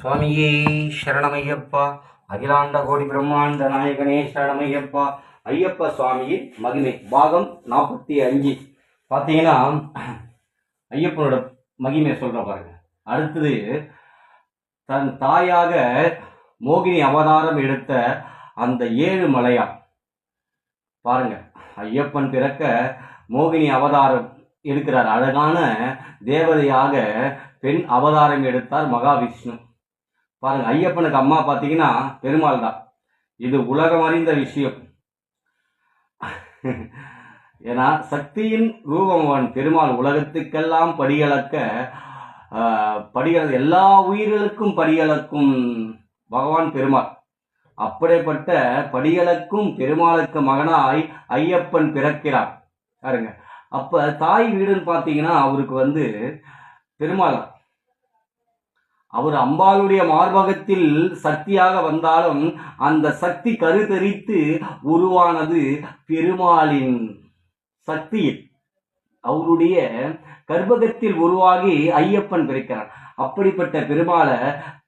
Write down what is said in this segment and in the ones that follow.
சுவாமியே சரணமையப்பா. அகிலாண்ட கோடி பிரம்மாண்ட நாயகனே சரணமையப்பா. ஐயப்ப சுவாமியின் மகிமை பாகம் 45. பார்த்தீங்கன்னா ஐயப்பனோட மகிமை சொல்ற பாருங்க. அடுத்தது தன் தாயாக மோகினி அவதாரம் எடுத்த அந்த 7 மலையா பாருங்க. ஐயப்பன் பிறக்க மோகினி அவதாரம் எடுக்கிறார். அழகான தேவதையாக பெண் அவதாரம் எடுத்தார் மகாவிஷ்ணு. பாருங்க, ஐயப்பனுக்கு அம்மா பார்த்தீங்கன்னா பெருமாள் தான். இது உலகம் அறிந்த விஷயம். ஏன்னா சக்தியின் ரூபம் பெருமாள். உலகத்துக்கெல்லாம் படியளக்க எல்லா உயிர்களுக்கும் படியளக்கும் பகவான் பெருமாள். அப்படிப்பட்ட படியளக்கும் பெருமாளுக்கு மகனாய் ஐயப்பன் பிறக்கிறார் பாருங்க. அப்ப தாய் வீடுன்னு பார்த்தீங்கன்னா அவருக்கு பெருமாள். அவர் அம்பாளுடைய மார்பகத்தில் சக்தியாக வந்தாலும் அந்த சக்தி கருத்தரித்து உருவானது பெருமாளின் சக்தியில். அவருடைய கர்ப்பகத்தில் உருவாகி ஐயப்பன் பிறக்கிறார். அப்படிப்பட்ட பெருமாளை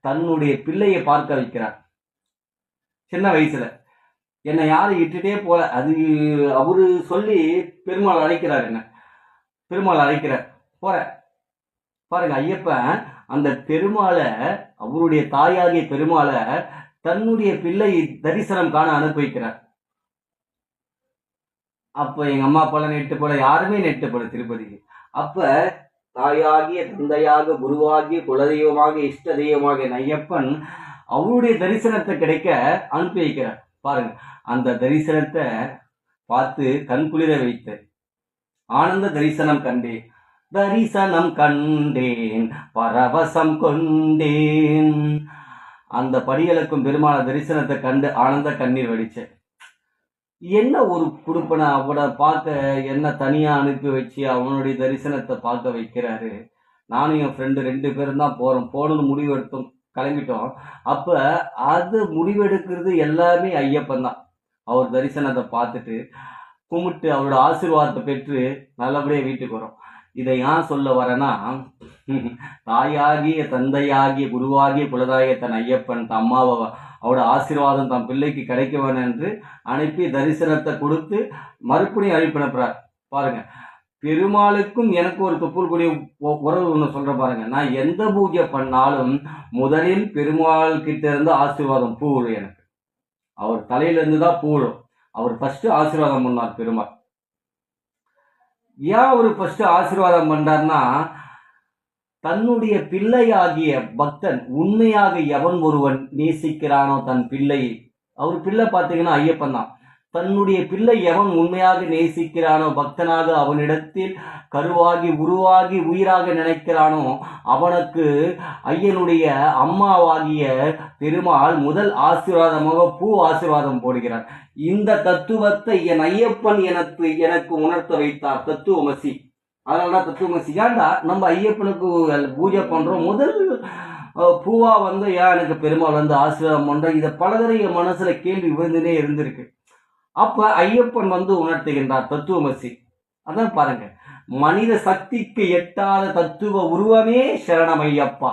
தன்னுடைய பிள்ளையை பார்க்க வைக்கிறார். சின்ன வயசுல என்னை யாரும் இட்டுட்டே போல அது அவரு சொல்லி பெருமாள் அழைக்கிறார். என்ன பெருமாள் அழைக்கிறார் போற பாருங்க. ஐயப்பன் அந்த பெருமாளை, அவருடைய தாயாகிய பெருமாளை தன்னுடைய பிள்ளை தரிசனம் காண அனுப்பி வைக்கிறார். அப்ப எங்க அம்மா அப்பாலாம் நெட்டு போல, யாருமே நெட்டு போல திருப்பதிக்கு. அப்ப தாயாகிய தந்தையாக குருவாகிய குலதெய்வமாக இஷ்ட தெய்வமாக ஐயப்பன் அவருடைய தரிசனத்தை கிடைக்க அனுப்பி வைக்கிறார். பாருங்க, அந்த தரிசனத்தை பார்த்து கண்குளிர வைத்த ஆனந்த தரிசனம் கண்டேன், தரிசனம் கண்டேன், பரவசம் கொண்டேன். அந்த படியளக்கும் பெருமான தரிசனத்தை கண்டு ஆனந்த கண்ணீர் வடிச்சேன். என்ன ஒரு குடுப்பனை அவனை பார்க்க என்ன தனியா அனுப்பி வச்சு அவனுடைய தரிசனத்தை பார்க்க வைக்கிறாரு. நானும் என் ஃப்ரெண்டு 2 பேரும் தான் போகணும்னு முடிவு எடுத்தோம், கிளம்பிட்டோம். அப்ப அது முடிவெடுக்கிறது எல்லாமே ஐயப்பன் தான். அவர் தரிசனத்தை பார்த்துட்டு கும்பிட்டு அவரோட ஆசீர்வாதத்தை பெற்று நல்லபடியாக வீட்டுக்கு வரோம். இதை ஏன் சொல்ல வரேன்னா, தாயாகிய தந்தையாகிய குருவாகிய குலதாகிய தன் ஐயப்பன் தன் அம்மாவை அவரோட ஆசீர்வாதம் தன் பிள்ளைக்கு கிடைக்க வேணும் என்று அனுப்பி தரிசனத்தை கொடுத்து மறுபடியும் அனுப்பினப்புறார். பாருங்க, பெருமாளுக்கும் எனக்கு ஒரு தொப்புள்கூடிய உறவு ஒன்று சொல்ற பாருங்க. நான் எந்த பூஜை பண்ணாலும் முதலில் பெருமாள் கிட்ட இருந்து ஆசீர்வாதம் பூவிடும். எனக்கு அவர் தலையிலிருந்து தான் பூவிடும். அவர் ஃபர்ஸ்ட் ஆசீர்வாதம் பண்ணார் பெருமாள். ஏன் அவர் ஃபர்ஸ்ட் ஆசீர்வாதம் பண்றார்னா, தன்னுடைய பிள்ளையாகிய பக்தன் உண்மையாக எவன் ஒருவன் நேசிக்கிறானோ தன் பிள்ளையை, அவர் பிள்ளை பார்த்தீங்கன்னா ஐயப்பன் தான். தன்னுடைய பிள்ளை எவன் உண்மையாக நேசிக்கிறானோ, பக்தனாக அவனிடத்தில் கருவாகி உருவாகி உயிராக நினைக்கிறானோ, அவனுக்கு ஐயனுடைய அம்மாவாகிய பெருமாள் முதல் ஆசீர்வாதமாக பூ ஆசீர்வாதம் போடுகிறார். இந்த தத்துவத்தை என் ஐயப்பன் எனக்கு உணர்த்த வைத்தார். தத்துவமசி. அதனால தத்துவமசி. ஏன்டா நம்ம ஐயப்பனுக்கு பூஜை பண்றோம், முதல் பூவா ஏன் எனக்கு பெருமாள் ஆசீர்வாதம் பண்றோம். இதை பலதடவை என் மனசுல கேள்வி விழுந்துனே இருந்திருக்கு. அப்ப ஐயப்பன் உணர்த்துகின்றார் தத்துவமசி. அதான் பாருங்க, மனித சக்திக்கு எட்டாத தத்துவ உருவமே சரணம் ஐயப்பா.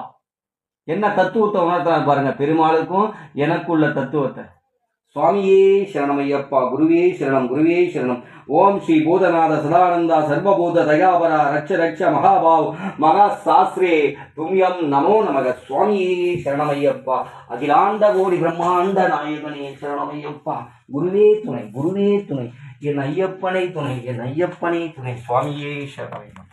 என்ன தத்துவத்தை உணர்த்தார் பாருங்க, பெருமாளுக்கும் எனக்குள்ள தத்துவத்தை. சுவாமியே சரணமையப்பா. குருவே சரணம், குருவே சரணம். ஓம் ஸ்ரீ பூதநாத சதானந்தா சர்வபூத தயாபரா ரட்ச ரட்ச மகாபாவ் மகா சாஸ்திரே தும்யம் நமோ நமக. சுவாமியே சரணமையப்பா. அகிலாண்ட கோடி பிரம்மாண்ட நாயகனே சரணமையப்பா. குருவே துணை, குருவே துணை, என் ஐயப்பனை துணை, என் ஐயப்பனை துணை. சுவாமியே சரணமையப்பா.